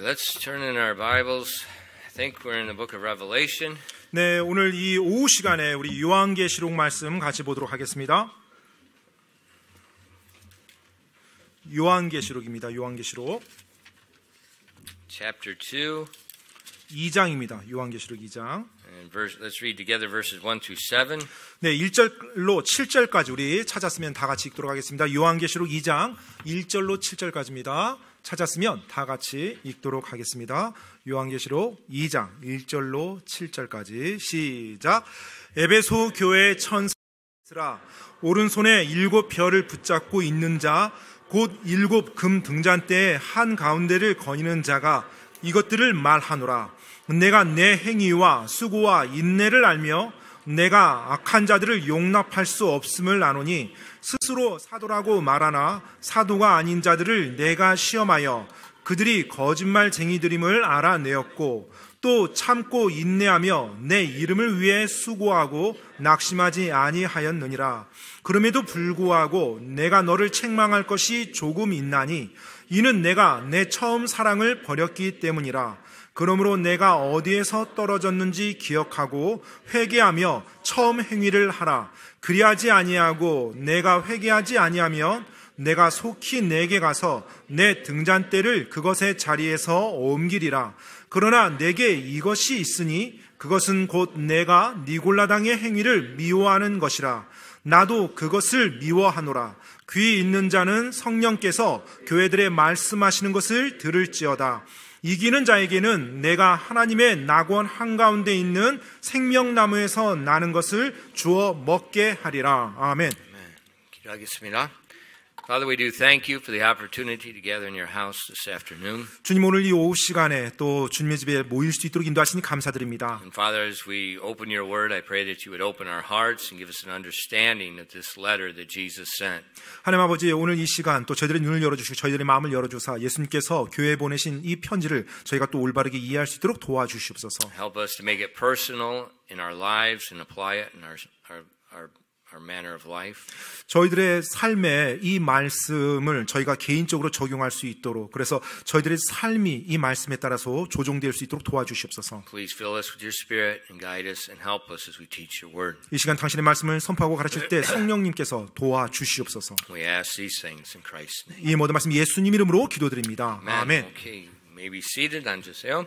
right, let's turn in our Bibles. I think we're in the book of Revelation. 네, 오늘 이 오후 시간에 우리 요한계시록 말씀 같이 보도록 하겠습니다. 요한계시록입니다. 요한계시록 Chapter 2. 2장입니다. 요한계시록 2장. And let's read together verses 1 to 7. 네, 1절로 7절까지 우리 찾았으면 다 같이 읽도록 하겠습니다. 요한계시록 2장 1절로 7절까지입니다. 찾았으면 다 같이 읽도록 하겠습니다. 요한계시록 2장 1절로 7절까지 시작. 에베소 교회 천사라 오른손에 7 별을 붙잡고 있는 자 곧 7 금 등잔대의 한 가운데를 거니는 자가 이것들을 말하노라. 내가 내 행위와 수고와 인내를 알며 내가 악한 자들을 용납할 수 없음을 아노니 스스로 사도라고 말하나 사도가 아닌 자들을 내가 시험하여 그들이 거짓말쟁이들임을 알아내었고 또 참고 인내하며 내 이름을 위해 수고하고 낙심하지 아니하였느니라. 그럼에도 불구하고 내가 너를 책망할 것이 조금 있나니 이는 내가 내 처음 사랑을 버렸기 때문이라. 그러므로 내가 어디에서 떨어졌는지 기억하고 회개하며 처음 행위를 하라. 그리하지 아니하고 내가 회개하지 아니하면 내가 속히 내게 가서 내 등잔대를 그것의 자리에서 옮기리라. 그러나 내게 이것이 있으니 그것은 곧 내가 니골라당의 행위를 미워하는 것이라. 나도 그것을 미워하노라. 귀 있는 자는 성령께서 교회들의 말씀하시는 것을 들을지어다. 이기는 자에게는 내가 하나님의 낙원 한가운데 있는 생명나무에서 나는 것을 주어 먹게 하리라. 아멘. 기도하겠습니다. Father, we do thank you for the opportunity to gather in your house this afternoon. 주님, 오늘 이 오후 시간에 또 주님의 집에 모일 수 있도록 인도하시니 감사드립니다. And Father, as we open your word, I pray that you would open our hearts and give us an understanding of this letter that Jesus sent. 하나님 아버지, 오늘 이 시간 또 저희들의 눈을 열어주시고 저희들의 마음을 열어주사 예수님께서 교회에 보내신 이 편지를 저희가 또 올바르게 이해할 수 있도록 도와주시옵소서. Help us to make it personal in our lives and apply it in our manner of life. 저희들의 삶에 이 말씀을 저희가 개인적으로 적용할 수 있도록, 그래서 저희들의 삶이 이 말씀에 따라서 조종될 수 있도록 도와주시옵소서. Please fill us with your spirit and guide us and help us as we teach your word. 이 시간 당신의 말씀을 선포하고 가르칠 때 성령님께서 도와주시옵소서. We ask these things in Christ's name. 이 모든 말씀 예수님 이름으로 기도드립니다. 아멘. Okay, you may be seated. 앉으세요.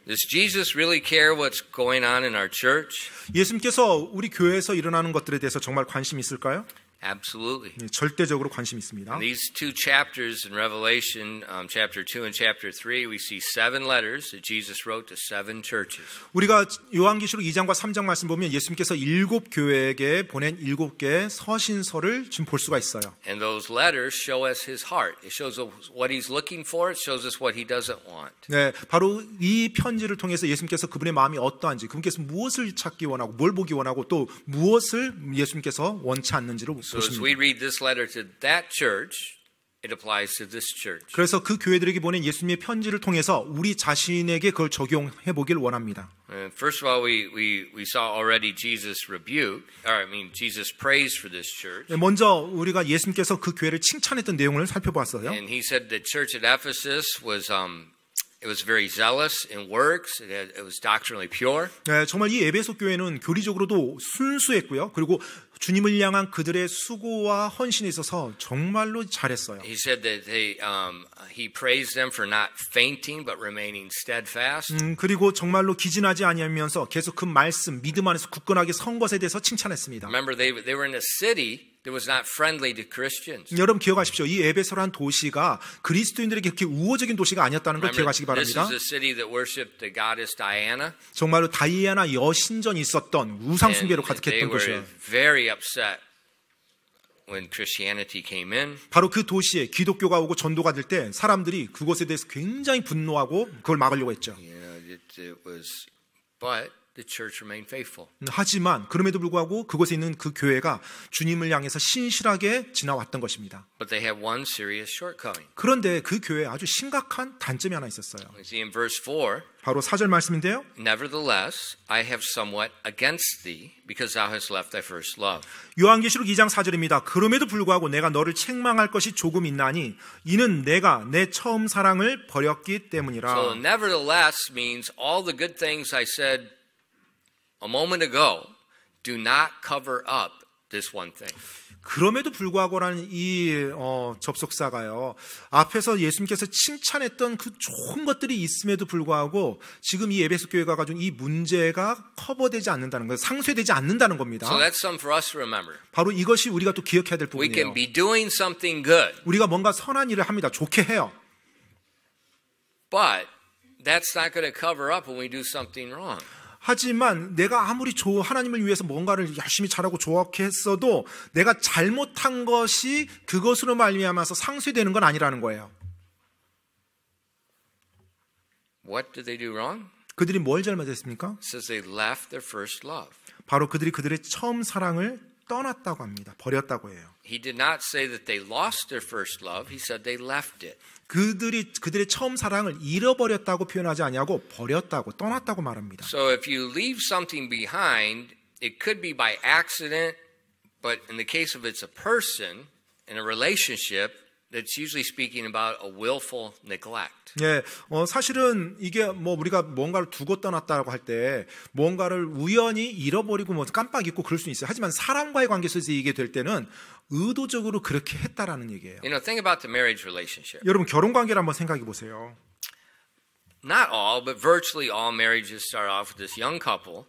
Does Jesus really care what's going on in our church? 예수님께서 우리 교회에서 일어나는 것들에 대해서 정말 관심 있을까요? Absolutely. 절대적으로 관심 있습니다. In these two chapters in Revelation, chapter 2 and chapter 3, we see 7 letters that Jesus wrote to 7 churches. 우리가 요한계시록 2장과 3장 말씀 보면 예수님께서 7 교회에게 보낸 7개의 서신서를 지금 볼 수가 있어요. And those letters show us his heart. It shows us what he's looking for. It shows us what he doesn't want. 네, 바로 이 편지를 통해서 예수님께서 그분의 마음이 어떠한지, 그분께서 무엇을 찾기 원하고 뭘 보기 원하고 또 무엇을 예수님께서 원치 않는지를 So as we read this letter to that church, it applies to this church. 그래서 그 교회들에게 보낸 예수님의 편지를 통해서 우리 자신에게 그걸 적용해 보길 원합니다. First of all, we saw already Jesus rebuke, Jesus praised for this church. 먼저 우리가 예수님께서 그 교회를 칭찬했던 내용을 살펴봤어요. And he said the church at Ephesus was it was very zealous in works. It was doctrinally pure. 네, 정말 이 에베소 교회는 교리적으로도 순수했고요. 그리고 주님을 향한 그들의 수고와 헌신에 있어서 정말로 잘했어요. He said that he praised them for not fainting but remaining steadfast. 그리고 정말로 기진하지 아니하면서 계속 그 말씀, 믿음 안에서 굳건하게 선 것에 대해서 칭찬했습니다. Remember, they were in a city that was not friendly to Christians. 여러분 기억하십시오. 이 에베소라는 도시가 그리스도인들에게 그렇게 우호적인 도시가 아니었다는 걸 기억하시기 바랍니다. This is a city that worshipped the goddess Diana. 정말로 다이애나 여신전이 있었던 우상 숭배로 가득했던 곳이에요. Very upset when Christianity came in. 바로 그 도시에 기독교가 오고 전도가 될 때 사람들이 그것에 대해서 굉장히 분노하고 그걸 막으려고 했죠. It was, but the church remained faithful. 하지만 그럼에도 불구하고 그곳에 있는 그 교회가 주님을 향해서 신실하게 지나왔던 것입니다. But they had one serious shortcoming. 그런데 그 교회에 아주 심각한 단점이 하나 있었어요. We see in verse 4, 바로 4절 말씀인데요. Nevertheless, I have somewhat against thee, because thou hast left thy first love. 요한계시록 2장 4절입니다. 그럼에도 불구하고 내가 너를 책망할 것이 조금 있나니 이는 내가 내 처음 사랑을 버렸기 때문이라. So nevertheless means all the good things I said a moment ago do not cover up this one thing. 그럼에도 불구하고라는 이 접속사가요. 앞에서 예수님께서 칭찬했던 그 좋은 것들이 있음에도 불구하고 지금 이 에베소 교회가 가진 이 문제가 커버되지 않는다는 거예요. 상쇄되지 않는다는 겁니다. So that's something for us to remember. 바로 이것이 우리가 또 기억해야 될 We can 부분이에요. be doing something good, 우리가 뭔가 선한 일을 합니다. 좋게 해요. but that's not going to cover up when we do something wrong. 하지만 내가 아무리 하나님을 위해서 뭔가를 열심히 잘하고 좋게 했어도 내가 잘못한 것이 그것으로 말미암아서 상쇄되는 건 아니라는 거예요. What did they do wrong? 그들이 뭘 잘못했습니까? It says they left their first love. 바로 그들의 처음 사랑을 떠났다고 합니다. 버렸다고 해요. He did not say that they lost their first love. He said they left it. 그들의 처음 사랑을 잃어버렸다고 표현하지 아니하고 버렸다고 떠났다고 말합니다. So if you leave something behind, it could be by accident, but in the case of it's a person in a relationship, that's usually speaking about a willful neglect. 예, 사실은 이게 뭐 우리가 뭔가를 두고 떠났다고 할 때 뭔가를 우연히 잃어버리고 뭐 깜빡 잊고 그럴 수 있어요. 하지만 사람과의 관계에서 이게 될 때는 의도적으로 그렇게 했다라는 얘기예요. You know, think about the marriage relationship. 여러분 결혼 관계를 한번 생각해 보세요. Not all, but virtually all marriages start off with this young couple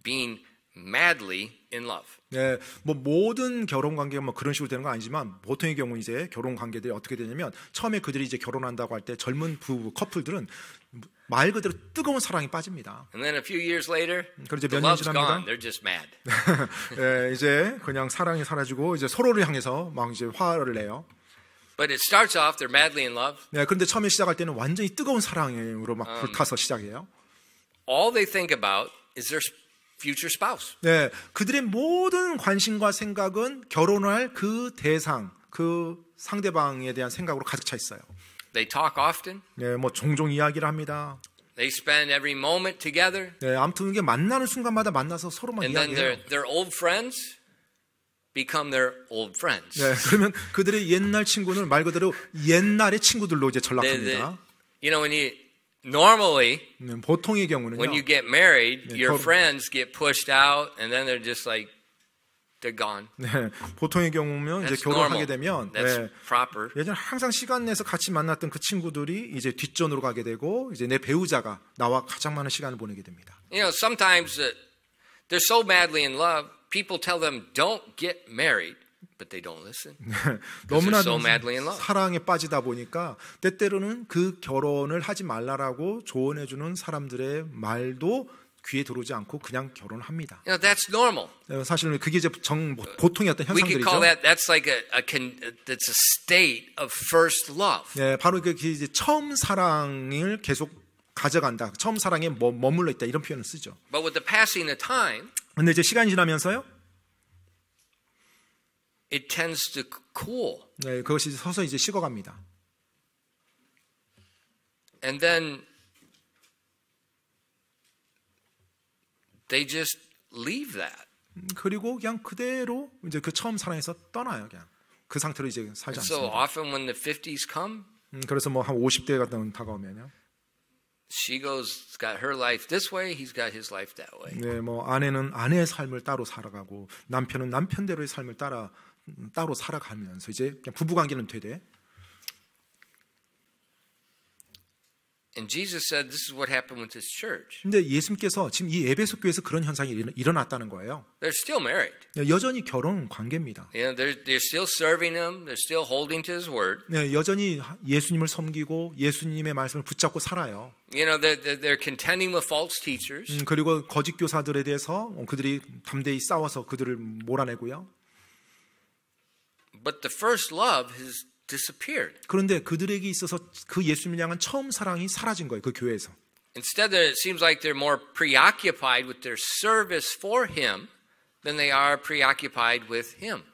being madly in love. 네, 뭐 모든 결혼 관계가 뭐 그런 식으로 되는 건 아니지만 보통의 경우 이제 결혼 관계들이 어떻게 되냐면 처음에 그들이 이제 결혼한다고 할 때 젊은 부부 커플들은 말 그대로 뜨거운 사랑에 빠집니다. And then a few years later, 그리고 이제 the 몇 년 love's gone. 지납니다. They're just mad. 네, 이제 그냥 사랑이 사라지고 이제 서로를 향해서 막 이제 화를 내요. But it starts off, they're madly in love. 네, 그런데 처음에 시작할 때는 완전히 뜨거운 사랑으로 막 불타서 시작해요. All they think about is their future spouse. 네, 그들의 모든 관심과 생각은 결혼할 그 대상, 그 상대방에 대한 생각으로 가득 차 있어요. They talk often. 네, 뭐 종종 이야기를 합니다. They spend every moment together. 네, 아무튼 이게 만나는 순간마다 만나서 서로만 And then 이야기해요. their old friends become their old friends. 네, 그러면 그들의 옛날 친구는 말 그대로 옛날의 친구들로 이제 전락합니다. You know, normally, 보통의 경우는요. when you get married, 네, your 결혼- friends get pushed out, and then they're just like, they're gone. 네, 보통의 경우면 이제 That's 결혼하게 normal. 되면 That's 네, proper. 예전에 항상 시간 내서 같이 만났던 그 친구들이 이제 뒷전으로 가게 되고 이제 내 배우자가 나와 가장 많은 시간을 보내게 됩니다. You know, sometimes they're so madly in love, people tell them, don't get married, but they don't listen. 너무나 so madly in love. 사랑에 빠지다 보니까 때때로는 그 결혼을 하지 말라라고 조언해주는 사람들의 말도 귀에 들어오지 않고 그냥 결혼합니다. You know, that's normal. 사실은 그게 이제 보통의 어떤 We could call 현상들이죠. that's like that's a state of first love. 네, 바로 그 이제 처음 사랑을 계속 가져간다. 처음 사랑에 머물러 있다 이런 표현을 쓰죠. But with the passing of time, 근데 이제 시간이 지나면서요, it tends to cool. 네, 그것이 서서히 이제 식어갑니다. And then they just leave that. 그리고 그냥 그대로 이제 그 처음 사랑에서 떠나요. 그냥 그 상태로 이제 살지 So 않습니다. often when the 50s come, 그래서 뭐 한 50대가 다가오면요, she goes, got her life this way, he's got his life that way. 네, 뭐 아내는 아내의 삶을 따로 살아가고 남편은 남편대로의 삶을 따로 살아가면서 이제 그냥 부부관계는 되되. And Jesus said this is what happened with his church. 근데 예수님께서 지금 이 에베소 교회에서 그런 현상이 일어났다는 거예요. They're still married. 여전히 결혼 관계입니다. You know, they're still serving him. They're still holding to his word. 네, 여전히 예수님을 섬기고 예수님의 말씀을 붙잡고 살아요. You know, they're contending with false teachers. 그리고 거짓 교사들에 대해서 그들이 담대히 싸워서 그들을 몰아내고요. But the first love has disappeared. 그런데 그들에게 있어서 그 예수님을 향한 처음 사랑이 사라진 거예요. 그 교회에서. Instead, it seems like they're more preoccupied with their service for him than they are preoccupied with him.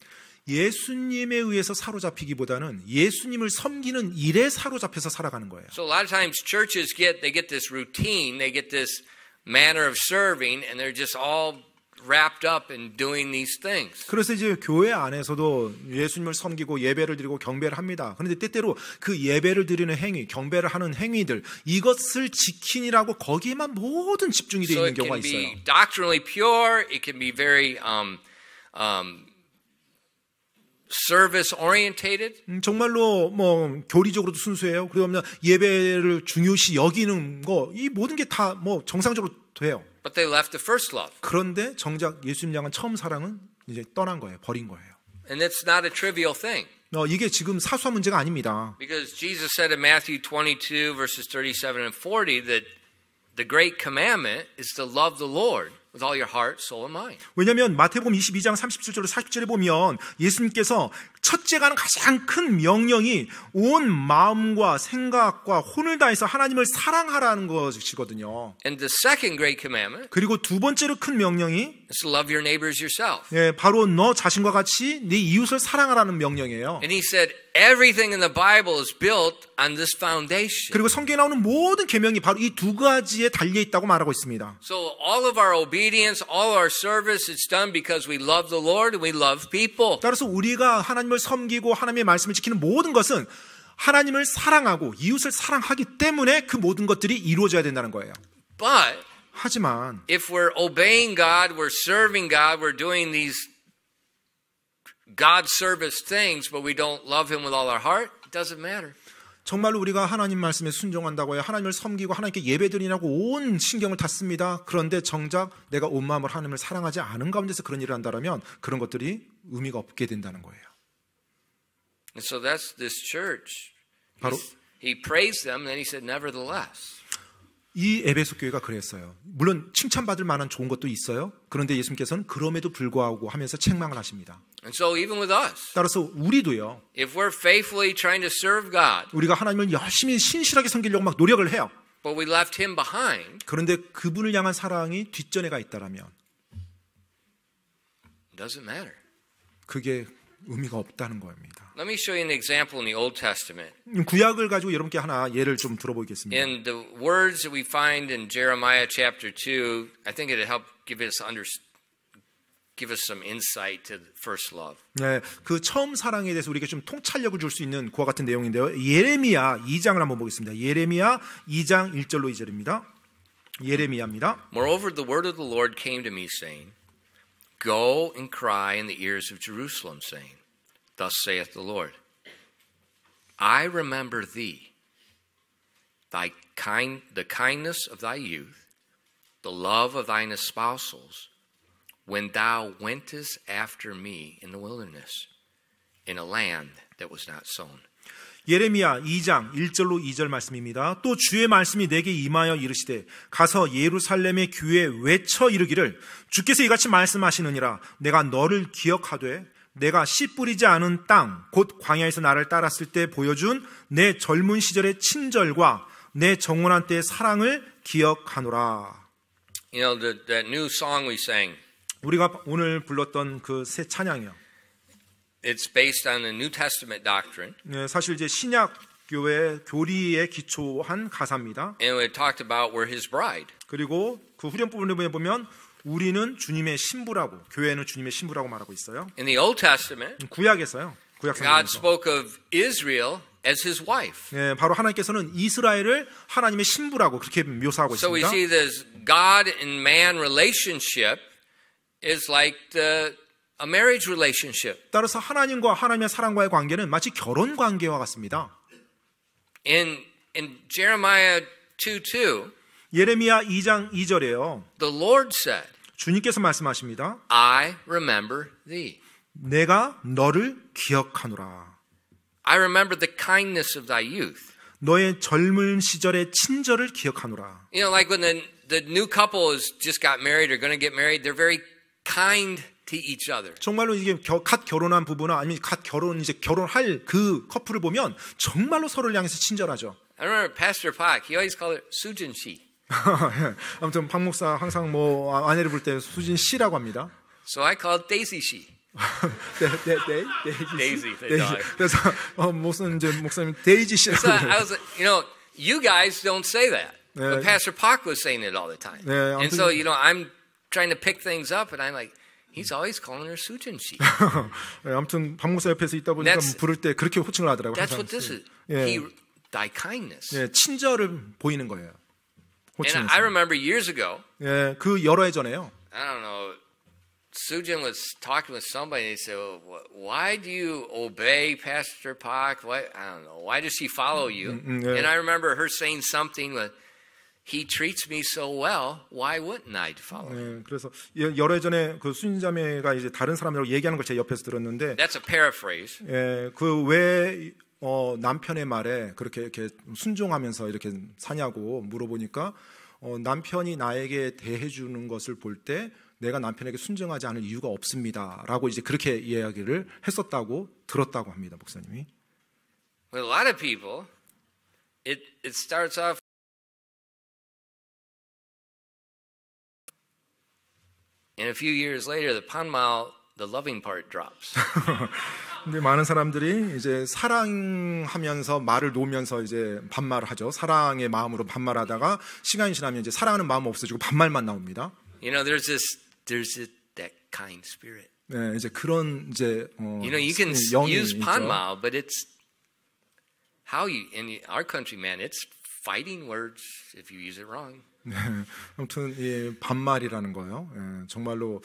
예수님에 의해서 사로잡히기보다는 예수님을 섬기는 일에 사로잡혀서 살아가는 거예요. So a lot of times churches get this routine, they get this manner of serving, and they're just all wrapped up in doing these things. 그래서 이제 교회 안에서도 예수님을 섬기고 예배를 드리고 경배를 합니다. 그런데 때때로 그 예배를 드리는 행위, 경배를 하는 행위들 이것을 지키느라고 거기에만 모든 집중이 되어 So 있는 it 경우가 can 있어요. be doctrinally pure, it can be very service orientated. 정말로 뭐 교리적으로도 순수해요. 그러면 예배를 중요시 여기는 거 이 모든 게 다 뭐 정상적으로 돼요. But they left the first love. 그런데 정작 예수님 향한 처음 사랑은 이제 떠난 거예요. 버린 거예요. And it's not a trivial thing. 이게 지금 사소한 문제가 아닙니다. Because Jesus said in Matthew 22 verses 37 and 40 that the great commandment is to love the Lord with all your heart, soul, and mind. 왜냐하면 마태복음 22장 37절 40절에 보면 예수님께서 첫째가 하는 가장 큰 명령이 온 마음과 생각과 혼을 다해서 하나님을 사랑하라는 것이거든요. And the second great commandment 그리고 두 번째로 큰 명령이 is to love your neighbors yourself. 바로 너 자신과 같이 네 이웃을 사랑하라는 명령이에요. And he said everything in the Bible is built on this foundation. 그리고 성경에 나오는 모든 계명이 바로 이 두 가지에 달려 있다고 말하고 있습니다. So all of our obedience, all our service, it's done because we love the Lord and we love people. 따라서 우리가 하나님을 섬기고 하나님의 말씀을 지키는 모든 것은 하나님을 사랑하고 이웃을 사랑하기 때문에 그 모든 것들이 이루어져야 된다는 거예요. But 하지만 if we're obeying God, we're serving God, we're doing these God service things, but we don't love Him with all our heart, it doesn't matter. 정말로 우리가 하나님 말씀에 순종한다고 해요. 하나님을 섬기고 하나님께 예배드리라고 온 신경을 다 씁니다. 그런데 정작 내가 온 마음으로 하나님을 사랑하지 않은 가운데서 그런 일을 한다면 그런 것들이 의미가 없게 된다는 거예요. And so that's this church. 바로 He praised them, and then he said, nevertheless. 이 에베소 교회가 그랬어요. 물론 칭찬받을 만한 좋은 것도 있어요. 그런데 예수님께서는 그럼에도 불구하고 하면서 책망을 하십니다. And so even with us, 따라서 우리도요. if we're faithfully trying to serve God, 우리가 하나님을 열심히 신실하게 섬기려고 막 노력을 해요. but we left Him behind, 그런데 그분을 향한 사랑이 뒷전에 가 있다라면 it doesn't matter. 그게 의미가 없다는 겁니다. Let me show you an example in the Old Testament. 구약을 가지고 여러분께 하나 예를 좀 들어보겠습니다. In the words that we find in Jeremiah chapter 2, I think it'll help give us some insight to first love. 네, 그 처음 사랑에 대해서 우리에게 좀 통찰력을 줄 수 있는 그와 같은 내용인데요. 예레미야 2장을 한번 보겠습니다. 예레미야 2장 1절로 2절입니다. 예레미야입니다. Moreover, the word of the Lord came to me, saying, Go and cry in the ears of Jerusalem, saying, Thus saith the Lord, I remember thee, the kindness of thy youth, the love of thine espousals, when thou wentest after me in the wilderness, in a land that was not sown. 예레미야 2장 1절로 2절 말씀입니다. 또 주의 말씀이 내게 임하여 이르시되 가서 예루살렘의 귀에 외쳐 이르기를 주께서 이같이 말씀하시느니라 내가 너를 기억하되 내가 씨 뿌리지 않은 땅 곧 광야에서 나를 따랐을 때 보여준 내 젊은 시절의 친절과 내 정원한 때의 사랑을 기억하노라. You know, that new song we sang, 우리가 오늘 불렀던 그 새 찬양이요. it's based on the New Testament doctrine. 네, 사실 이제 신약 교회 교리에 기초한 가사입니다. And it talked about we're His bride. 그리고 그 후렴 부분에 보면 우리는 주님의 신부라고, 교회는 주님의 신부라고 말하고 있어요. In the Old Testament, 구약에서요. 구약 God 성경에서. spoke of Israel as His wife. 네, 바로 하나님께서는 이스라엘을 하나님의 신부라고 그렇게 묘사하고 So we 있습니다. see this God and man relationship is like a marriage relationship. 따라서 하나님과 하나님의 사랑과의 관계는 마치 결혼 관계와 같습니다. In Jeremiah 2:2, 예레미야 2장 2절에요. the Lord said, 주님께서 말씀하십니다. I remember thee. 내가 너를 기억하노라. I remember the kindness of thy youth. 너의 젊은 시절의 친절을 기억하노라. You know, like when the new couple has just got married or going to get married, they're very kind to each other. 정말로 이게 갓 결혼한 부부나 아니면 갓 결혼할 그 커플을 보면 정말로 서로를 향해서 친절하죠. I remember Pastor Pak, he always called her Sujin-shi. 아무튼 박 목사 항상 뭐 아내를 볼 때 수진 씨라고 합니다. So I called Daisy she. 데이지. the dog. 그래서 목사님 데이지 씨. So I was, you guys don't say that. Yeah. But Pastor Park was saying it all the time. Yeah, and so, I'm trying to pick things up, and I'm like, he's always calling her Sujin she. 아무튼 박 목사 옆에서 있다 보니까 부를 때 그렇게 호칭을 하더라고요. That's what this is. Thy kindness. 예, 친절을 보이는 거예요. And I remember years ago. 예, 그 여러 해 전에요. I don't know. Sujin was talking with somebody, and he said, why do you obey Pastor Park? I don't know. Why does he follow you? yeah. And I remember her saying something with, he treats me so well, why wouldn't I follow him? 예, 그래서 여러 해 전에 그 수인자매가 이제 다른 사람들하고 얘기하는 걸 제 옆에서 들었는데, That's a paraphrase. 예, 그 왜 남편의 말에 그렇게 이렇게 순종하면서 이렇게 사냐고 물어보니까 남편이 나에게 대해주는 것을 볼 때 내가 남편에게 순종하지 않을 이유가 없습니다라고 이제 그렇게 이야기를 했었다고 들었다고 합니다, 목사님이. With a lot of people, it starts off. And a few years later, the panmao, the loving part drops. 근데 많은 사람들이 이제 사랑하면서 말을 놓으면서 이제 반말을 하죠. 사랑의 마음으로 반말하다가 시간이 지나면 이제 사랑하는 마음 없어지고 반말만 나옵니다. There's that kind spirit. 네, 이제 그런 이제 you can 영이 use 있죠. panmao, but it's how you in our country, man. It's fighting words if you use it wrong. 네, 아무튼 이 반말이라는 거요. 예, 정말로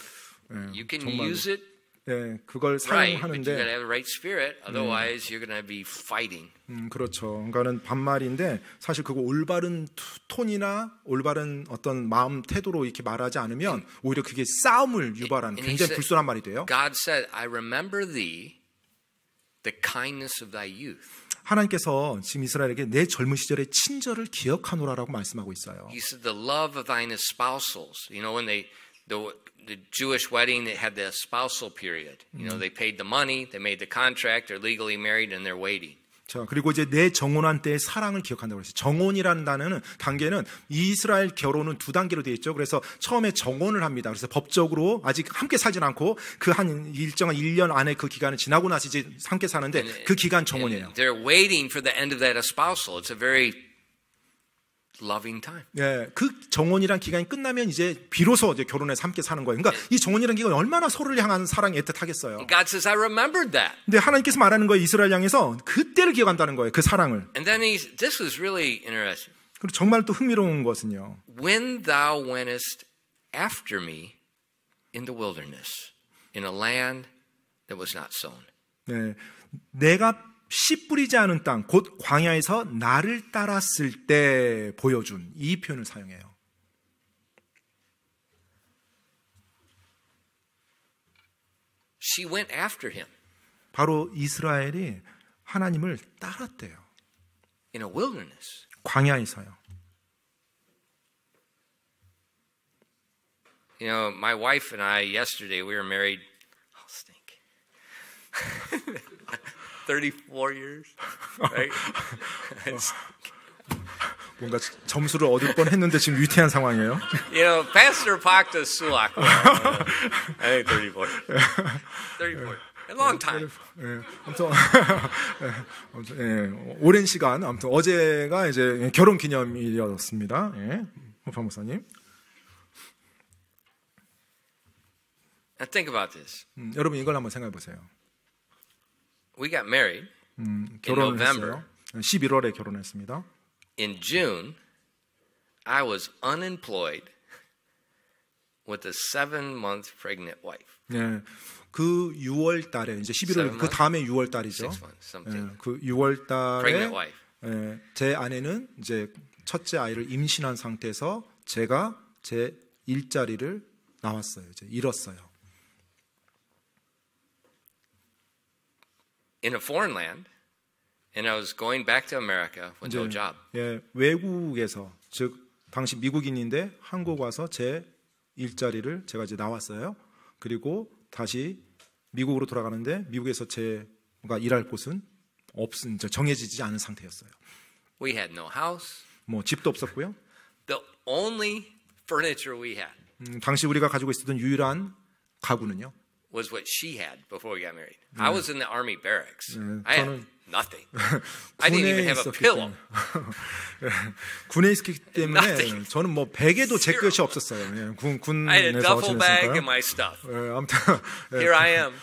You can 정말로, use it 예, 그걸 right, but you 사용하는데 gotta have the right spirit. Otherwise, you're gonna be fighting. 그렇죠. 그러니까는 반말인데 사실 그거 올바른 톤이나 올바른 어떤 마음 태도로 이렇게 말하지 않으면 오히려 그게 싸움을 유발하는 굉장히 불순한 말이 돼요. God said, I remember thee, the kindness of thy youth. 하나님께서 지금 이스라엘에게 내 젊은 시절의 친절을 기억하노라라고 말씀하고 있어요. He said, the love of thine espousals. When the Jewish wedding, they had the espousal period. They paid the money, they made the contract, they're legally married, and they're waiting. 자, 그리고 이제 내 정혼한 때의 사랑을 기억한다고 했어요. 정혼이라는 단계는 이스라엘 결혼은 두 단계로 되어 있죠. 그래서 처음에 정혼을 합니다. 그래서 법적으로 아직 함께 살진 않고 그 한 일정한 1년 안에 그 기간을 지나고 나서 이제 함께 사는데 그 기간 정혼이에요. They're waiting for the end of that espousal. It's a very loving time. 예, 그 정혼이란 기간이 끝나면 이제 비로소 이제 결혼해서 함께 사는 거예요. 그러니까 이 정혼이란 기간이 얼마나 서로를 향한 사랑이 애틋하겠어요. God says, I remembered that. 근데 하나님께서 말하는 거예요. 이스라엘 향해서 그때를 기억한다는 거예요. 그 사랑을. And then this was really interesting. 그리고 정말 또 흥미로운 것은요. When thou wentest after me in the wilderness, in a land that was not sown. 네, 내가 씨 뿌리지 않은 땅, 곧 광야에서 나를 따랐을 때 보여준 이 표현을 사용해요. She went after him. 바로 이스라엘이 하나님을 따랐대요. In a wilderness. 광야에서요. My wife and I yesterday we were married. Oh, stink. 34 years, right? 뭔가 점수를 얻을 뻔했는데 지금 위태한 상황이에요. Pastor Park does suak. I think 34. 34. A long time. 아무튼 오랜 시간. 아무튼 어제가 이제 결혼 기념일이었습니다. 박 목사님. Now think about this. 여러분 이걸 한번 생각해 보세요. We got married 결혼을 in November. 했어요. 11월에 결혼했습니다. In June, I was unemployed with a 7-month pregnant wife. 네, 그 6월 달에 이제 11월 그 다음에 6월 달이죠. 그 6월 달에 제 아내는 이제 첫째 아이를 임신한 상태에서 제가 제 일자리를 나왔어요. 이제 잃었어요. In a foreign land, and I was going back to America with no job. 예, 외국에서 즉 당시 미국인인데 한국 와서 제 일자리를 제가 이제 나왔어요. 그리고 다시 미국으로 돌아가는데 미국에서 제가 일할 곳은 정해지지 않은 상태였어요. We had no house. 뭐 집도 없었고요. the only furniture we had 당시 우리가 가지고 있었던 유일한 가구는요. was what she had before we got married. I was in the army barracks. I had nothing. I didn't even have a pillow. 군에 있었기 때문에 Nothing. 저는 뭐 베개도 제 것이 없었어요. 예, I had a 군에서 duffel bag 지냈으니까요. and my stuff. 아무튼 Here I am.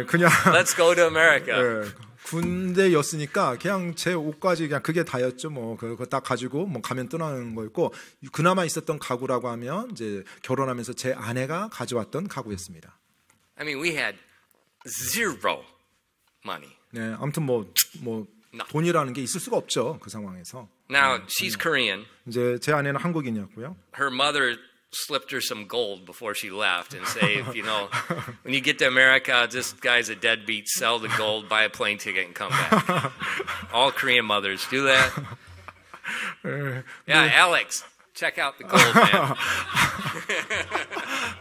그냥 Let's go to America. 군대였으니까 그냥 제 옷까지 그냥 그게 다였죠. 뭐 그거 딱 가지고 뭐 가면 떠나는 거였고 그나마 있었던 가구라고 하면 이제 결혼하면서 제 아내가 가져왔던 가구였습니다. I mean, we had zero money. 네, 아무튼 뭐 돈이라는 게 있을 수가 없죠. 그 상황에서. Now, she's Korean. 이제 제 아내는 한국인이었고요. Her mother slipped her some gold before she left and say, you know, when you get to America, this guy's a deadbeat, sell the gold, buy a plane ticket and come back. All Korean mothers do that. Yeah, Alex, check out the gold, man.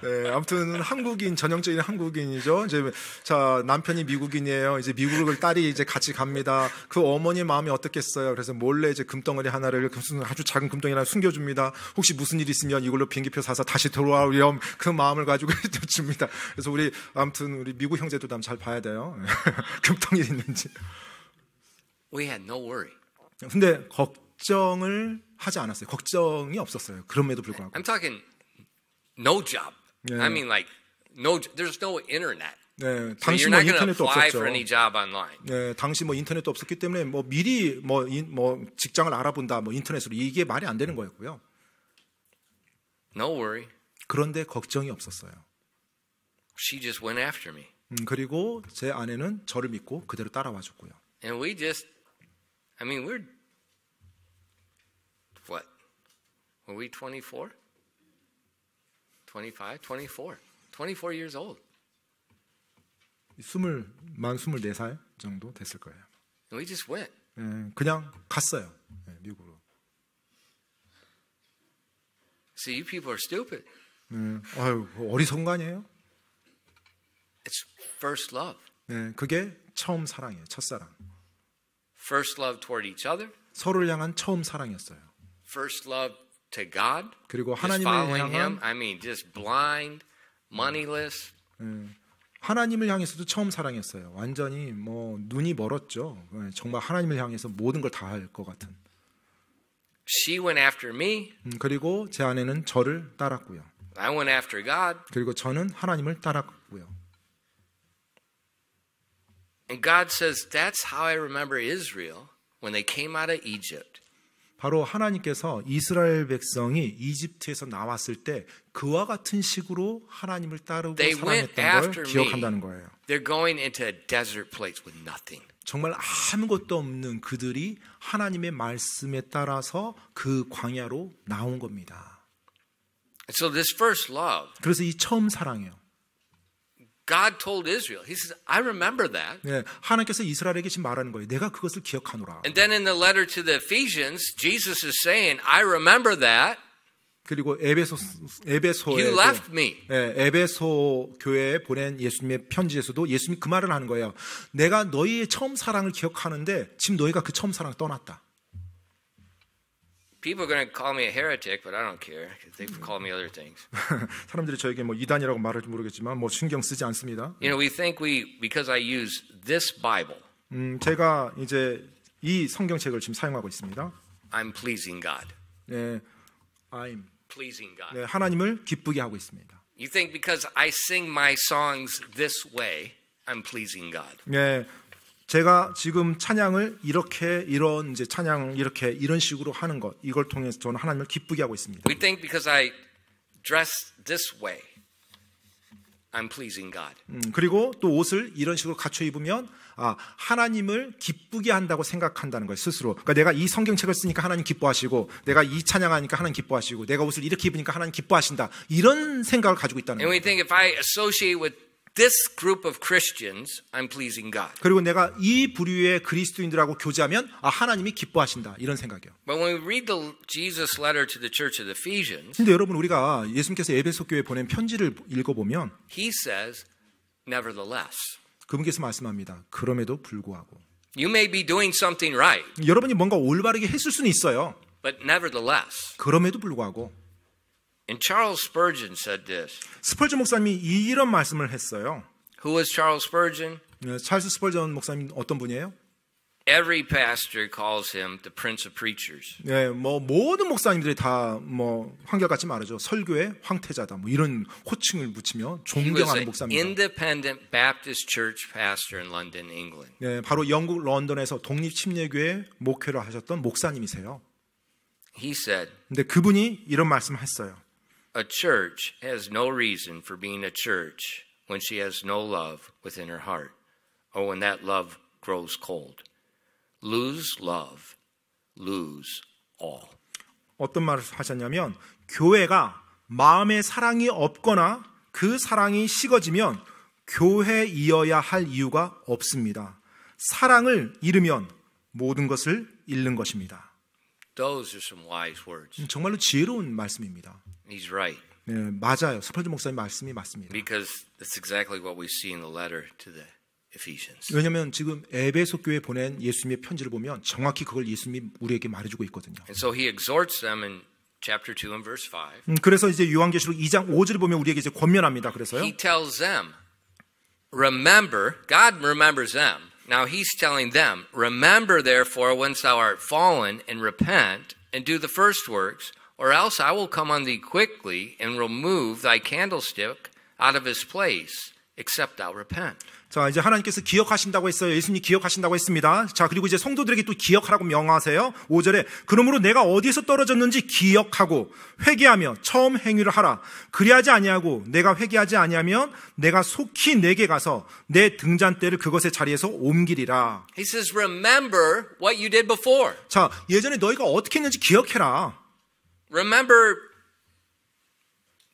네, 아무튼 한국인 전형적인 한국인이죠. 이제 자 남편이 미국인이에요. 이제 미국을 딸이 이제 같이 갑니다. 그 어머니 마음이 어떻겠어요? 그래서 몰래 이제 금덩어리 하나를 아주 작은 금덩이 하나 숨겨줍니다. 혹시 무슨 일 있으면 이걸로 비행기표 사서 다시 돌아오렴 그 마음을 가지고 줍니다. 그래서 우리 아무튼 우리 미국 형제도 한번 잘 봐야 돼요. 금덩이 있는지. We had no worry. 근데 걱정을 하지 않았어요. 걱정이 없었어요. 그럼에도 불구하고. I'm talking no job. Yeah. I mean, like, there's no internet. 네, So 당시 you're 뭐 not going to 인터넷도 apply 없었죠. for any job online. 네, 당시 뭐 인터넷도 없었기 때문에 뭐 미리 뭐 직장을 알아본다 뭐 인터넷으로 이게 말이 안 되는 거였고요. No worry. 그런데 걱정이 없었어요. She just went after me. 그리고 제 아내는 저를 믿고 그대로 따라와 줬고요. And we just, I mean, we're, what? Were we 24? 25? 24. 24 years old. 만 24살 정도 됐을 거예요. And we just went. 그냥 갔어요. 미국으로. See, you people are stupid. 아유, 어리석은 거 아니에요? It's first love. 그게 처음 사랑이에요. 첫사랑. First love toward each other. 서로를 향한 처음 사랑이었어요. First love to God. 그리고 Just 하나님을 following 향한 Him. I mean, just blind, moneyless. 하나님을 향해서도 처음 사랑이었어요. 완전히 뭐 눈이 멀었죠. 정말 하나님을 향해서 모든 걸 다 할 것 같은. She went after me. 그리고 제 아내는 저를 따랐고요. I went after God. 그리고 저는 하나님을 따랐고요. And God says, that's how I remember Israel when they came out of Egypt. 바로 하나님께서 이스라엘 백성이 이집트에서 나왔을 때 그와 같은 식으로 하나님을 따르고 They went 사랑했던 걸 after 기억한다는 me. 거예요. They're going into a desert place with nothing. 정말 아무것도 없는 그들이 하나님의 말씀에 따라서 그 광야로 나온 겁니다. And so this first love, 그래서 이 처음 사랑이에요. God told Israel, He says, I remember that. 네, 하나님께서 이스라엘에게 지금 말하는 거예요. 내가 그것을 기억하노라. And then in the letter to the Ephesians, Jesus is saying, I remember that. 그리고 에베소에 You left me. 에베소 교회에 보낸 예수님의 편지에서도 예수님이 그 말을 하는 거예요. 내가 너희의 처음 사랑을 기억하는데 지금 너희가 그 처음 사랑을 떠났다. People are going to call me a heretic, but I don't care. They call me other things. 사람들이 저에게 뭐 이단이라고 말할지 모르겠지만 뭐 신경 쓰지 않습니다. You know, we think because I use this Bible, 제가 이제 이 성경책을 지금 사용하고 있습니다. I'm pleasing God. 네, I'm Pleasing God. 네, 하나님을 기쁘게 하고 있습니다. You think because I sing my songs this way, I'm pleasing God. 네, 제가 지금 찬양을 이런 이제 찬양 이런 식으로 하는 것 이걸 통해서 저는 하나님을 기쁘게 하고 있습니다. We think because I dress this way, I'm pleasing God. 그리고 또 옷을 이런 식으로 갖춰 입으면 하나님을 기쁘게 한다고 생각한다는 거예요. 스스로. 그러니까 내가 이 성경책을 쓰니까 하나님 기뻐하시고 내가 이 찬양하니까 하나님 기뻐하시고 내가 옷을 이렇게 입으니까 하나님 기뻐하신다. 이런 생각을 가지고 있다는 And 거예요. we think if I associate with this group of Christians, I'm pleasing God. 그리고 내가 이 부류의 그리스도인들하고 교제하면 하나님이 기뻐하신다. 이런 생각이에요. But when we read the Jesus letter to the church of the Ephesians, 근데 여러분 우리가 예수님께서 에베소 교회에 보낸 편지를 읽어보면 He says, nevertheless. 그분께서 말씀합니다. 그럼에도 불구하고 You may be doing something right. 여러분이 뭔가 올바르게 했을 수는 있어요. But nevertheless, 그럼에도 불구하고 and Charles Spurgeon said this. 스펄전 목사님이 이런 말씀을 했어요. Who was Charles Spurgeon? 찰스 스펄전 목사님 어떤 분이에요? Every pastor calls him the Prince of Preachers. 네, 뭐 모든 목사님들이 다 뭐 한결같이 말하죠. 설교의 황태자다. 뭐 이런 호칭을 붙이며 He was 존경하는 an 목사입니다. independent Baptist church pastor in London, England. 네, 바로 영국 런던에서 독립 침례교회 목회를 하셨던 목사님이세요. He said, 근데 그분이 이런 말씀을 했어요. a church has no reason for being a church when she has no love within her heart, or when that love grows cold. Lose love, lose all. 어떤 말을 하셨냐면 교회가 마음에 사랑이 없거나 그 사랑이 식어지면 교회이어야 할 이유가 없습니다. 사랑을 잃으면 모든 것을 잃는 것입니다. Those are some wise words. 정말로 지혜로운 말씀입니다. He's right, 네, 맞아요. 스펄전 목사님 말씀이 맞습니다. because that's exactly what we see in the letter to the Ephesians. 왜냐하면 지금 에베소 교회에 보낸 예수님의 편지를 보면 정확히 그걸 예수님이 우리에게 말해주고 있거든요. And so he exhorts them in chapter 2 and verse 5. 그래서 이제 요한계시록 2장 5절을 보면 우리에게 이제 권면합니다. 그래서요. He tells them, remember, God remembers them. Now he's telling them, remember therefore whence thou art fallen, and repent, and do the first works, or else I will come on thee quickly, and remove thy candlestick out of his place, except thou repent. 자, 이제 하나님께서 기억하신다고 했어요. 예수님이 기억하신다고 했습니다. 자, 그리고 이제 성도들에게 또 기억하라고 명하세요. 5절에 그러므로 내가 어디에서 떨어졌는지 기억하고 회개하며 처음 행위를 하라. 그리하지 아니하고 내가 회개하지 아니하면 내가 속히 내게 가서 내 등잔대를 그것의 자리에서 옮기리라. He says, remember what you did before. 자, 예전에 너희가 어떻게 했는지 기억해라. Remember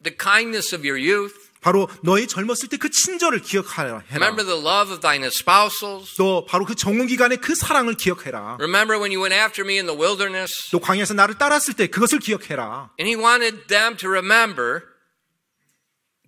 the kindness of your youth. 바로 너희 젊었을 때 그 친절을 기억하라. Remember the love of thine espousals. 또 바로 그 정원 기간의 그 사랑을 기억해라. Remember when you went after me in the wilderness. 또 광야에서 나를 따랐을 때 그것을 기억해라. And he wanted them to remember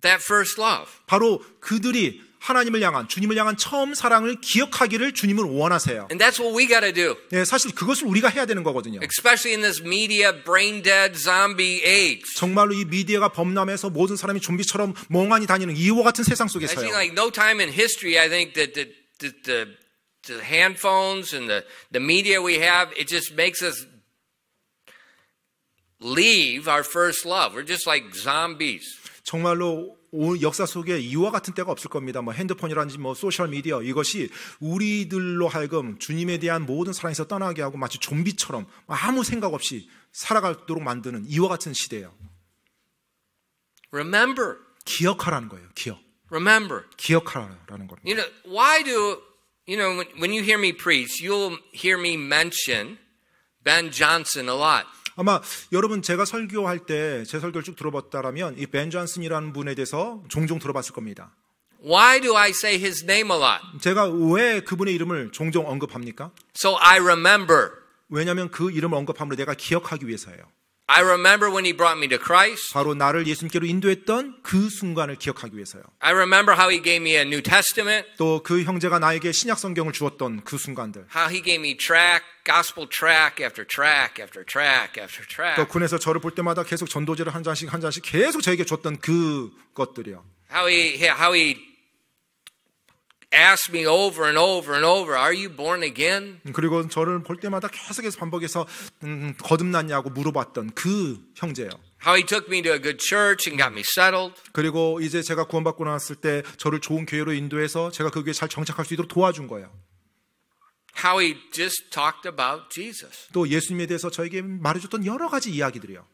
that first love. 바로 그들이 하나님을 향한 주님을 향한 처음 사랑을 기억하기를 주님은 원하세요. And that's what we got to do. 네, 사실 그것을 우리가 해야 되는 거거든요. Especially in this media brain dead zombie age. 정말로 이 미디어가 범람해서 모든 사람이 좀비처럼 멍하니 다니는 이와 같은 세상 I 속에서요. think like no time in history I think that the handphones and the media we have, it just makes us leave our first love. We're just like zombies. 정말로 역사 속에 이와 같은 때가 없을 겁니다. 뭐 핸드폰이라든지 뭐 소셜 미디어 이것이 우리들로 하여금 주님에 대한 모든 사랑에서 떠나게 하고 마치 좀비처럼 아무 생각 없이 살아가도록 만드는 이와 같은 시대예요. Remember. 기억하라는 거예요. 기억. Remember. 기억하라는 겁니다. You know, why do, you know, when you hear me preach, you'll hear me mention Ben Johnson a lot. 아마 여러분 제가 설교할 때 제 설교를 쭉 들어봤다라면 이 벤 존슨이라는 분에 대해서 종종 들어봤을 겁니다. Why do I say his name a lot? 제가 왜 그분의 이름을 종종 언급합니까? So I remember. 왜냐하면 그 이름을 언급함으로 내가 기억하기 위해서예요. I remember when he brought me to Christ. 바로 나를 예수님께로 인도했던 그 순간을 기억하기 위해서요. I remember how he gave me a New Testament. 또 그 형제가 나에게 신약 성경을 주었던 그 순간들. How he gave me track, gospel track after track after track after 또 track. 군에서 저를 볼 때마다 계속 전도지를 한 잔씩 계속 저에게 줬던 그 것들이요. How he asked me over and over and over, are you born again? 그리고 저를 볼 때마다 계속해서 반복해서 거듭났냐고 물어봤던 그 형제예요. How he took me to a good church and got me settled. 그리고 이제 제가 구원받고 나왔을 때 저를 좋은 교회로 인도해서 제가 그 교회에 잘 정착할 수 있도록 도와준 거예요. How he just talked about Jesus. 또 예수님에 대해서 저에게 말해줬던 여러 가지 이야기들이요.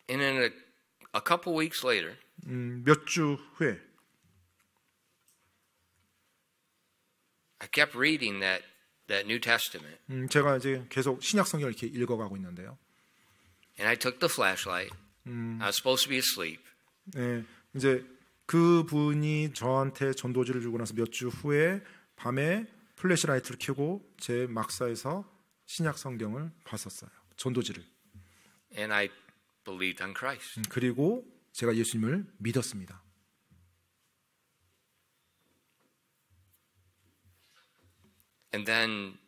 And then a couple weeks later, 몇 주 후에 I kept reading that New Testament. 제가 이제 계속 신약 성경을 이렇게 읽어가고 있는데요. And I took the flashlight. I was supposed to be asleep. 네, 이제 그 분이 저한테 전도지를 주고 나서 몇 주 후에 밤에 플래시라이트를 켜고 제 막사에서 신약 성경을 봤었어요. 전도지를. And I believed on Christ. 그리고 제가 예수님을 믿었습니다. And then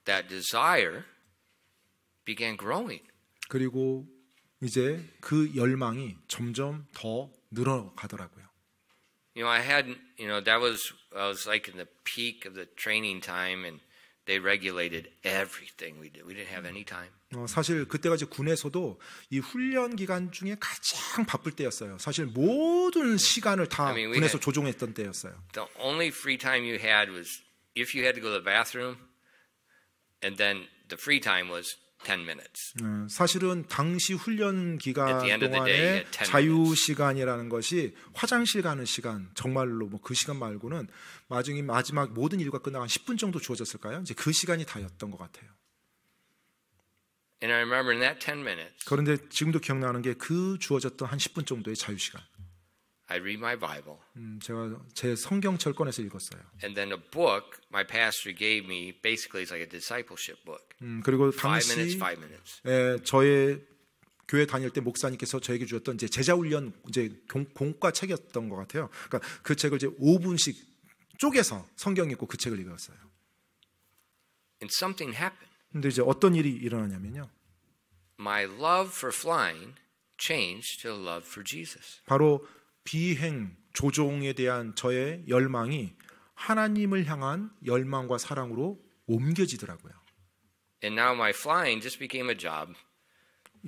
that desire began growing. 그리고 이제 그 열망이 점점 더 늘어가더라고요. You know, I was like in the peak of the training time, and they regulated everything we did. We didn't have any time. 사실 그때가 이제 군에서도 이 훈련 기간 중에 가장 바쁠 때였어요. 사실 모든 시간을 다 군에서 조종했던 때였어요. The only free time you had was if you had to go to the bathroom, and then the free time was 10 minutes. 사실은 당시 훈련 기간 동안에 자유 시간이라는 것이 화장실 가는 시간, 정말로 뭐 그 시간 말고는 마지막 모든 일과 끝나고 한 10분 정도 주어졌을까요? 이제 그 시간이 다였던 것 같아요. And I remember in that 10 minutes, 그런데 지금도 기억나는 게 그 주어졌던 한 10분 정도의 자유 시간. I read my Bible. 제가 제 성경책을 꺼내서 읽었어요. And then a book my pastor gave me, basically it's like a discipleship book. 그리고 5 당시 minutes. 저의 교회 다닐 때 목사님께서 저에게 주었던 이제 제자 훈련 이제 공과 책이었던 것 같아요. 그러니까 그 책을 이제 5분씩 쪼개서 성경 읽고 그 책을 읽었어요. And something happened. 근데 이제 어떤 일이 일어나냐면요. My love for flying changed to love for Jesus. 바로 비행 조종에 대한 저의 열망이 하나님을 향한 열망과 사랑으로 옮겨지더라고요. And now my flying just became a job.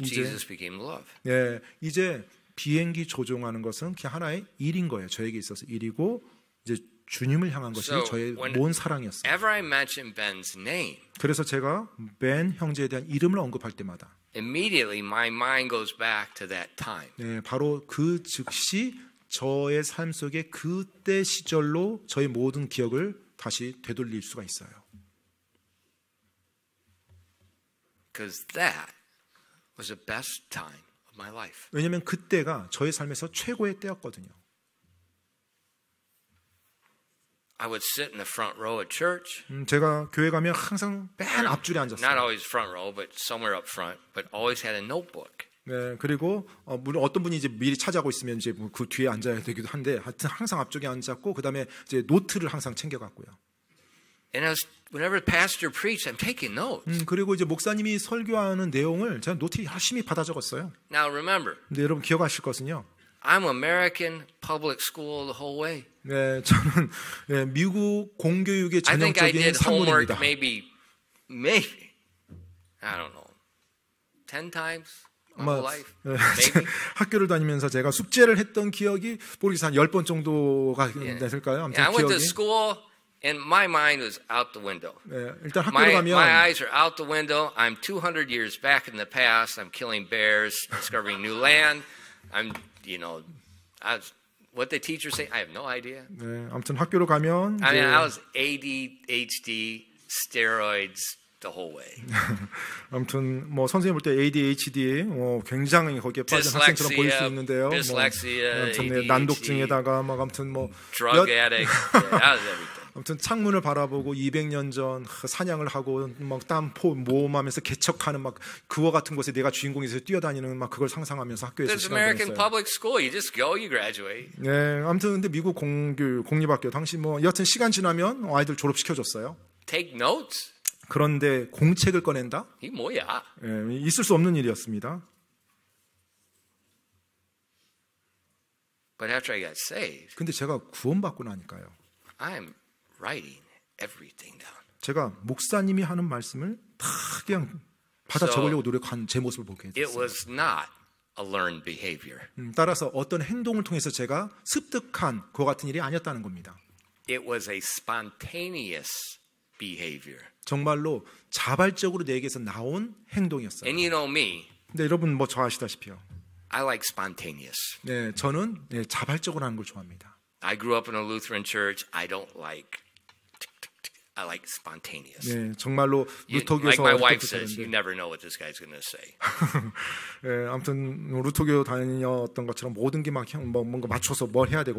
Jesus became love. 예, 이제 비행기 조종하는 것은 그냥 하나의 일인 거예요. 저에게 있어서 일이고 이제 주님을 향한 것이 저의 모든 사랑이었어요. Whenever I mention Ben's name, 그래서 제가 벤 형제에 대한 이름을 언급할 때마다 immediately my mind goes back to that time. 네, 바로 그 즉시 저의 삶 속에 그때 시절로 저의 모든 기억을 다시 되돌릴 수가 있어요. Because that was the best time of my life. 왜냐하면 그때가 저의 삶에서 최고의 때였거든요. I would sit in the front row at church. 제가 교회 가면 항상 맨 앞줄에 앉았어요. Not always front row, but somewhere up front. But always had a notebook. 네, 그리고 물론 어떤 분이 이제 미리 차지하고 있으면 이제 그 뒤에 앉아야 되기도 한데, 하여튼 항상 앞쪽에 앉았고, 그 다음에 이제 노트를 항상 챙겨갔고요. And whenever the pastor preached, I'm taking notes. 그리고 이제 목사님이 설교하는 내용을 제가 노트 열심히 받아 적었어요. Now remember. 근데 여러분 기억하실 것은요. I'm American public school the whole way. 네, 저는 네, 미국 공교육의 I think I 전형적인 did homework 산문입니다. maybe, I don't know, 10 times my whole life. Maybe. 학교를 다니면서 제가 숙제를 했던 기억이 모르겠어요. 한 10번 정도가 됐을까요? 아무튼 I went to 기억이. school and my mind was out the window. 네, 일단 학교를 가면 My eyes are out the window. I'm 200 years back in the past. I'm killing bears, discovering new land. What the teachers say, I have no idea. 네, 아무튼 학교로 가면 I mean, I was ADHD, steroids the whole way. 아무튼 뭐 선생님 볼 때 ADHD 굉장히 거기에 빠진 학생처럼 보일 수 있는데요. dyslexia, ADHD, 난독증에다가 막 아무튼 뭐 drug addict, that was everything. 아무튼 창문을 바라보고 200년 전 사냥을 하고 막 땀포 모험하면서 개척하는 막 그와 같은 곳에 내가 주인공이 돼서 뛰어다니는 막 그걸 상상하면서 학교에서 This 시간을 American 보냈어요. public school, you just go, you graduate. 네, 아무튼 근데 미국 공립학교 당시 뭐 여튼 시간 지나면 아이들 졸업시켜줬어요. Take notes? 그런데 공책을 꺼낸다? 이 뭐야? 네, 있을 수 없는 일이었습니다. But after I got saved, 근데 제가 구원받고 나니까요. I'm writing everything down. 제가 목사님이 하는 말씀을 다 그냥 받아 적으려고 노력한 제 모습을 보게 It 됐어요. was not a learned behavior. 따라서 어떤 행동을 통해서 제가 습득한 그와 같은 일이 아니었다는 겁니다. It was a spontaneous behavior. 정말로 자발적으로 내게서 나온 행동이었어요. And you know me, 근데 여러분 뭐 저 아시다시피요. I like spontaneous. 네, 저는 자발적으로 하는 걸 좋아합니다. I grew up in a Lutheran church. I like spontaneous. 네, 정말로 Like 루터교에서 my 어릴 wife 때부터 says, you 그랬는데, never know what this guy's going to say. 네, 아무튼 루터교 다녔던 것처럼 모든 게 막 뭔가 맞춰서 뭘 해야 되고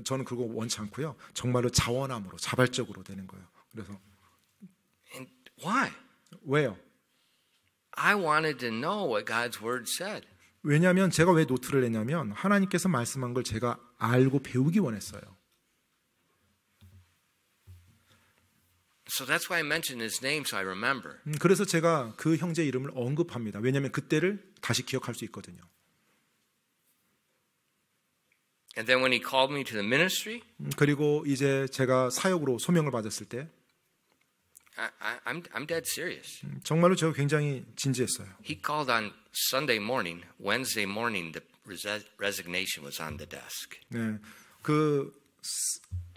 저는 그거 원치 않고요. 정말로 자원함으로 자발적으로 되는 거예요. 그래서 And why? 왜요? I wanted to know what God's word said. 왜냐하면 제가 왜 노트를 냈냐면 하나님께서 말씀한 걸 제가 알고 배우기 원했어요. So that's why I mentioned his name so I remember. 그래서 제가 그 형제 이름을 언급합니다. 왜냐하면 그때를 다시 기억할 수 있거든요. And then when he called me to the ministry, 그리고 이제 제가 사역으로 소명을 받았을 때 I'm dead serious. 정말로 제가 굉장히 진지했어요. He called on Sunday morning. Wednesday morning, the resignation was on the desk. 네, 그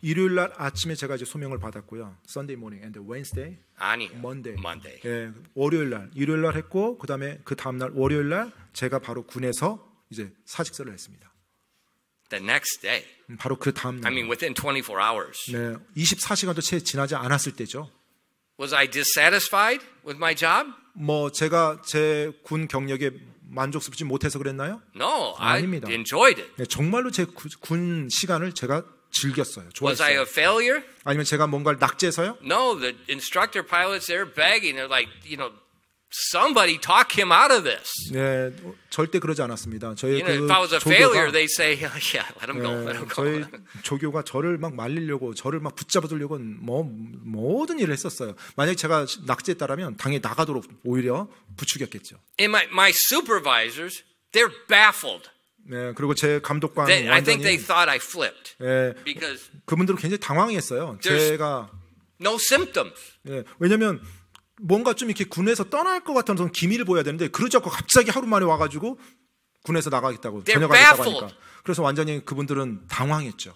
일요일 날 아침에 제가 이제 소명을 받았고요. Sunday morning and Wednesday, 아니요. Monday. Monday. 예, 월요일 날, 일요일 날 했고 그다음에 그 다음 날 월요일 날 제가 바로 군에서 이제 사직서를 했습니다. The next day. 바로 그 다음 날. I mean, within 24 hours. 네, 24시간도 채 지나지 않았을 때죠. Was I dissatisfied with my job? 뭐 제가 제 군 경력에 만족스럽지 못해서 그랬나요? No, I 아닙니다. enjoyed it. 네, 정말로 제 군 시간을 제가 즐겼어요. Was I 좋아했어요. a failure? 아니면 제가 뭔가를 낙제해서요? No, the instructor pilots, they're begging. They're like, somebody talk him out of this. 네, 절대 그러지 않았습니다. 저희 그 If I was a failure, 조교가 they say, yeah, let him go, let him go. 저희 조교가 저를 막 말리려고 저를 막 붙잡아두려고 뭐 모든 일을 했었어요. 만약 제가 낙제했다라면 당에 나가도록 오히려 부추겼겠죠. And my supervisors, they're baffled. 네, 그리고 제 감독관 I think they 완전히 thought I flipped 네, because 그분들은 굉장히 당황했어요. 제가 no symptoms. 네, 왜냐하면 뭔가 좀 이렇게 군에서 떠날 것 같은 기미를 보여야 되는데 그러지 않고 갑자기 하루 만에 와가지고 군에서 나가겠다고 전역하겠다고 하니까 그래서 완전히 그분들은 당황했죠.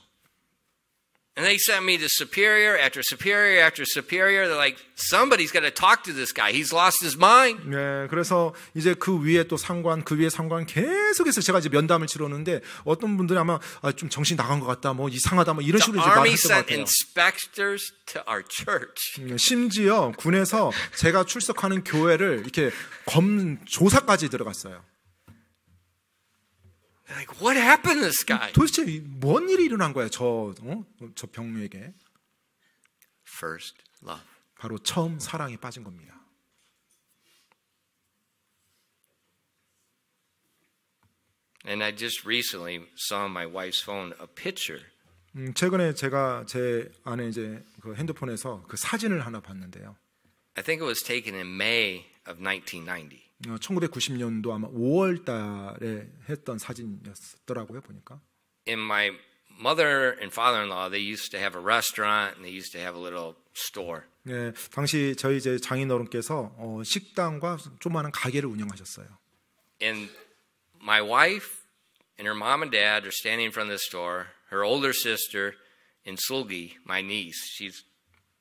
And they sent me to superior after superior after superior. They're like, somebody's got to talk to this guy. He's lost his mind. 네, 그래서 이제 그 위에 또 상관, 그 위에 상관 계속해서 제가 이제 면담을 치렀는데 어떤 분들이 아마 좀 정신 나간 것 같다, 뭐 이상하다, 뭐 이런 식으로 이제 Army 말했던 것 sent 같아요. inspectors to our church. 심지어 군에서 제가 출석하는 교회를 이렇게 조사까지 들어갔어요. Like, what happened to this guy? 도대체 뭔 일이 일어난 거야, 저 병류에게? First love. 바로 처음 사랑에 빠진 겁니다. And I just recently saw on my wife's phone a picture. 최근에 제가 제 아내 이제 그 핸드폰에서 그 사진을 하나 봤는데요. I think it was taken in May of 1990. 1990년도 아마 5월 달에 했던 사진이었더라고요, 보니까. In my mother and father-in-law, they used to have a restaurant and they used to have a little store. 네, 당시 저희 이제 장인어른께서 식당과 조그마한 가게를 운영하셨어요. And my wife and her mom and dad are standing in front of the store. Her older sister and Sulgi, my niece, she's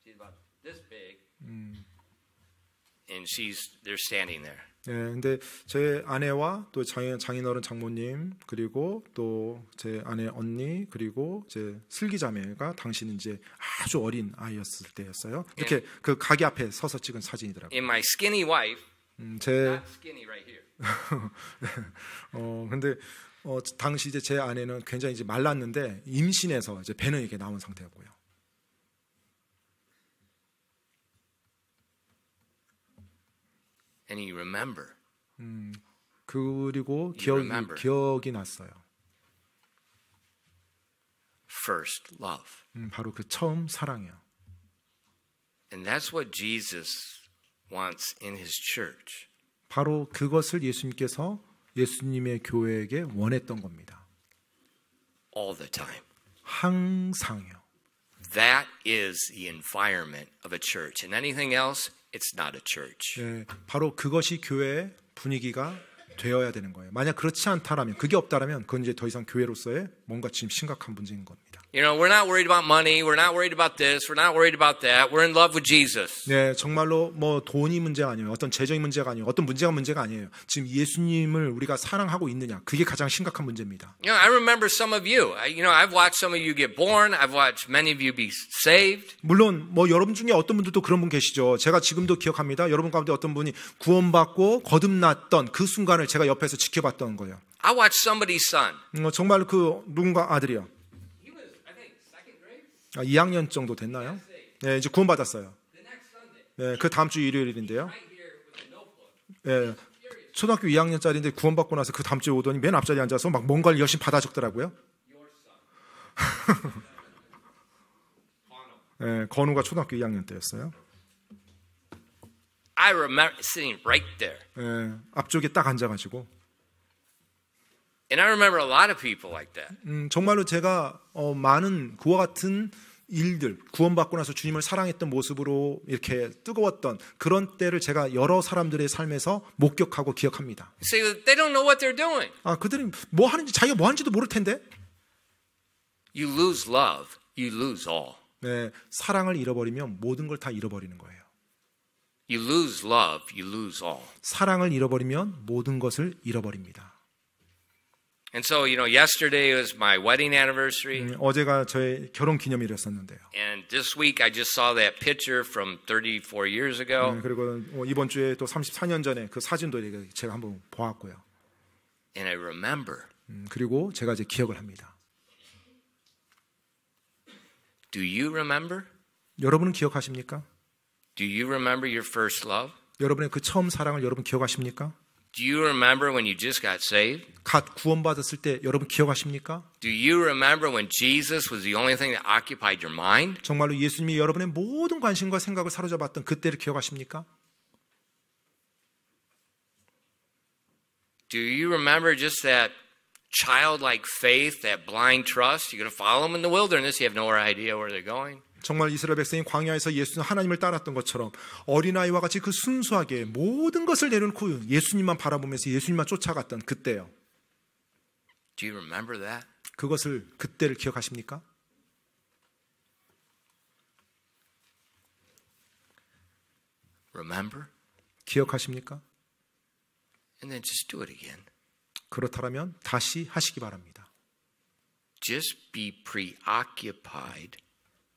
about this big, and they're standing there. 네, 근데 제 아내와 또 장인어른 장모님 그리고 또 제 아내 언니 그리고 제 슬기자매가 당시는 이제 아주 어린 아이였을 때였어요. 이렇게 그 가게 앞에 서서 찍은 사진이더라고요. And my skinny wife, 제 not skinny right here. 근데 당시 이제 제 아내는 굉장히 이제 말랐는데 임신해서 이제 배는 이렇게 나온 상태였고요. And you remember. 그리고 기억이 났어요. First love. 바로 그 처음 사랑이요. And that's what Jesus wants in his church. 바로 그것을 예수님께서 예수님의 교회에게 원했던 겁니다. All the time. 항상요. That is the environment of a church. And anything else, it's not a church. 네, 바로 그것이 교회의 분위기가 되어야 되는 거예요. 만약 그렇지 않다라면, 그게 없다라면 그건 이제 더 이상 교회로서의 뭔가 지금 심각한 문제인 겁니다. You know, we're not worried about money. We're not worried about this. We're not worried about that. We're in love with Jesus. 네, 정말로 뭐 돈이 문제가 아니에요. 어떤 재정이 문제가 아니에요. 어떤 문제가 아니에요. 지금 예수님을 우리가 사랑하고 있느냐, 그게 가장 심각한 문제입니다. You know, I remember some of you. I've watched some of you get born. I've watched many of you be saved. 물론 뭐 여러분 중에 어떤 분들도 그런 분 계시죠. 제가 지금도 기억합니다. 여러분 가운데 어떤 분이 구원받고 거듭났던 그 순간을 제가 옆에서 지켜봤던 거예요. I watched somebody's son. 정말 그 누군가 아들이요. He was, I think, second grade. 2학년 정도 됐나요? 네, 이제 구원받았어요. The next Sunday, 네, 그 다음 주 일요일인데요. right here with a notebook. 네, 초등학교 2학년짜리인데 구원받고 나서 그 다음 주에 오더니 맨 앞자리에 앉아서 막 뭔가를 열심히 받아 적더라고요. Your son. 네, 건우가 초등학교 2학년 때였어요. I remember sitting right there. 예, 앞쪽에 딱 앉아가지고 And I remember a lot of people like that. 정말로 제가 많은 그와 같은 일들, 구원받고 나서 주님을 사랑했던 모습으로 이렇게 뜨거웠던 그런 때를 제가 여러 사람들의 삶에서 목격하고 기억합니다. See, they don't know what they're doing. 그들이 뭐 하는지, 자기가 뭐 하는지도 모를 텐데. You lose love, you lose all. 네, 사랑을 잃어버리면 모든 걸 다 잃어버리는 거예요. You lose love, you lose all. 사랑을 잃어버리면 모든 것을 잃어버립니다. And so, yesterday was my wedding anniversary. 어제가 저의 결혼 기념일이었었는데요. And this week I just saw that picture from 34 years ago. 그리고 이번 주에 또 34년 전에 그 사진도 제가 한번 보았고요. And I remember. 그리고 제가 이제 기억을 합니다. Do you remember? 여러분은 기억하십니까? Do you remember your first love? 여러분의 그 처음 사랑을 여러분 기억하십니까? Do you remember when you just got saved? 갓 구원받았을 때 여러분 기억하십니까? Do you remember when Jesus was the only thing that occupied your mind? 정말로 예수님이 여러분의 모든 관심과 생각을 사로잡았던 그때를 기억하십니까? Do you remember just that childlike faith, that blind trust? You're going to follow them in the wilderness. You have no idea where they're going. 정말 이스라엘 백성이 광야에서 하나님을 따랐던 것처럼 어린아이와 같이 그 순수하게 모든 것을 내려놓고 예수님만 바라보면서 예수님만 쫓아갔던 그때요. Do you remember that? 그것을 그때를 기억하십니까? Remember? 기억하십니까? And then just do it again. 그렇다면 다시 하시기 바랍니다. Just be preoccupied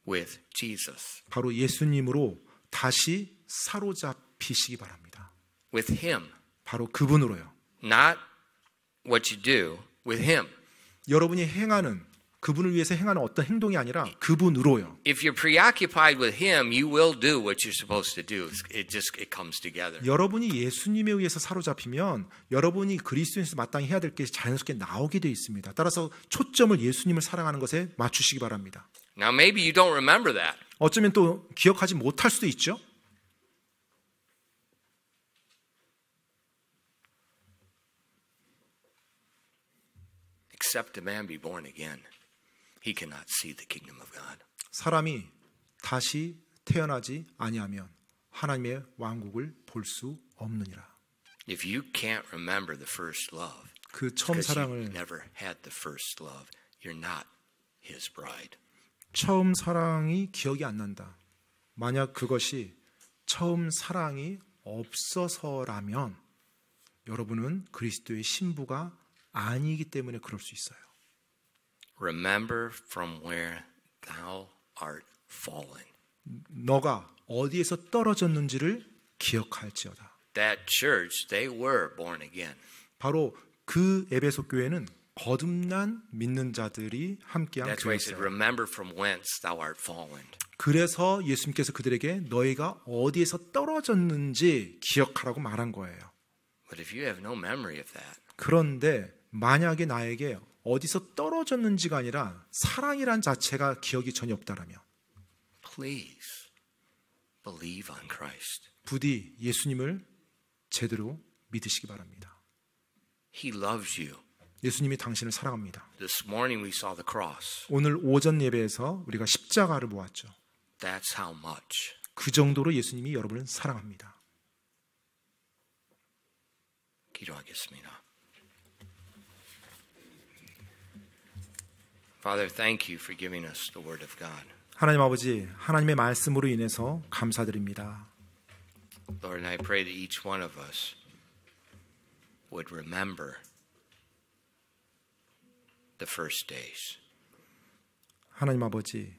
with Jesus. 바로 예수님으로 다시 사로잡히시기 바랍니다. With Him. 바로 그분으로요. Not what you do, with Him. 여러분이 행하는 그분을 위해서 행하는 어떤 행동이 아니라 그분으로요. If you're preoccupied with Him, you will do what you're supposed to do. It comes together. 여러분이 예수님에 의해서 사로잡히면 여러분이 그리스도인에서 마땅히 해야 될 게 자연스럽게 나오게 되어 있습니다. 따라서 초점을 예수님을 사랑하는 것에 맞추시기 바랍니다. Now maybe you don't remember that. 어쩌면 또 기억하지 못할 수도 있죠. Except a man be born again, he cannot see the kingdom of God. 사람이 다시 태어나지 아니하면 하나님의 왕국을 볼 수 없느니라. If you can't remember the first love, 그 처음 because you 사랑을 never had the first love, you're not His bride. 처음 사랑이 기억이 안 난다. 만약 그것이 처음 사랑이 없어서라면 여러분은 그리스도의 신부가 아니기 때문에 그럴 수 있어요. Remember from where thou art fallen. 너가 어디에서 떨어졌는지를 기억할지어다. That church, they were born again. 바로 그 에베소 교회는 거듭난 믿는 자들이 함께한 That's why he said, 교회였어요. remember from whence thou art fallen. 그래서 예수님께서 그들에게 너희가 어디에서 떨어졌는지 기억하라고 말한 거예요. But if you have no memory of that, 그런데 만약에 나에게 어디서 떨어졌는지가 아니라 사랑이란 자체가 기억이 전혀 없다라면 please believe on Christ. 부디 예수님을 제대로 믿으시기 바랍니다. He loves you. 예수님이 당신을 사랑합니다. This morning we saw the cross. 오늘 오전 예배에서 우리가 십자가를 보았죠. That's how much. 그 정도로 예수님이 여러분을 사랑합니다. 기도하겠습니다. Father, thank you for giving us the word of God. 하나님 아버지, 하나님의 말씀으로 인해서 감사드립니다. Lord, and I pray that each one of us would remember the first days. 하나님 아버지,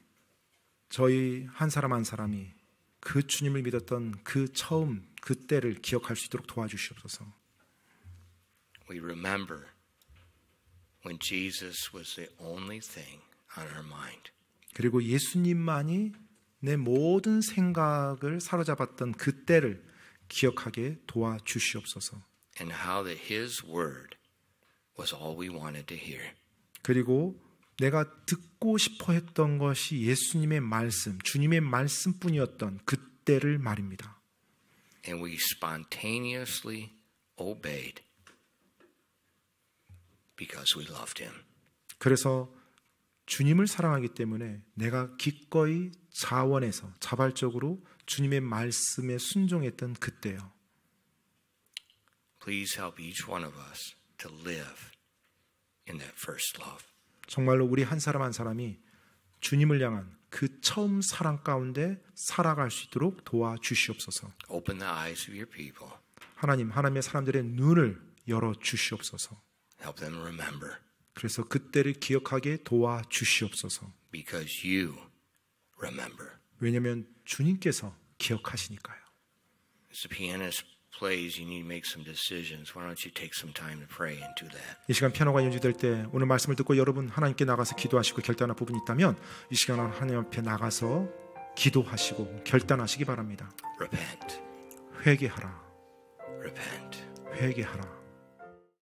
저희 한 사람 한 사람이 그 주님을 믿었던 그 처음 그때를 기억할 수 있도록 도와주시옵소서. We remember when Jesus was the only thing on our mind. 그리고 예수님만이 내 모든 생각을 사로잡았던 그때를 기억하게 도와주시옵소서. And how that His word was all we wanted to hear. 그리고 내가 듣고 싶어 했던 것이 예수님의 말씀, 주님의 말씀뿐이었던 그때를 말입니다. and we spontaneously obeyed because we loved him. 그래서 주님을 사랑하기 때문에 내가 기꺼이 자원해서 자발적으로 주님의 말씀에 순종했던 그때요. Please help each one of us to live in that first love. 정말로 우리 한 사람 한 사람이 주님을 향한 그 처음 사랑 가운데 살아갈 수 있도록 도와주시옵소서. Open the eyes of your people. 하나님, 하나님의 사람들의 눈을 열어주시옵소서. Help them remember. 그래서 그때를 기억하게 도와주시옵소서. Because you remember. 왜냐하면 주님께서 기억하시니까요. As the pianist plays, you need to make some decisions. Why don't you take some time to pray into that? 이 시간 피아노가 연주될 때 오늘 말씀을 듣고 여러분 하나님께 나가서 기도하시고 결단할 부분이 있다면 이 시간 하나님 앞에 나가서 기도하시고 결단하시기 바랍니다. Repent. 회개하라. Repent. 회개하라.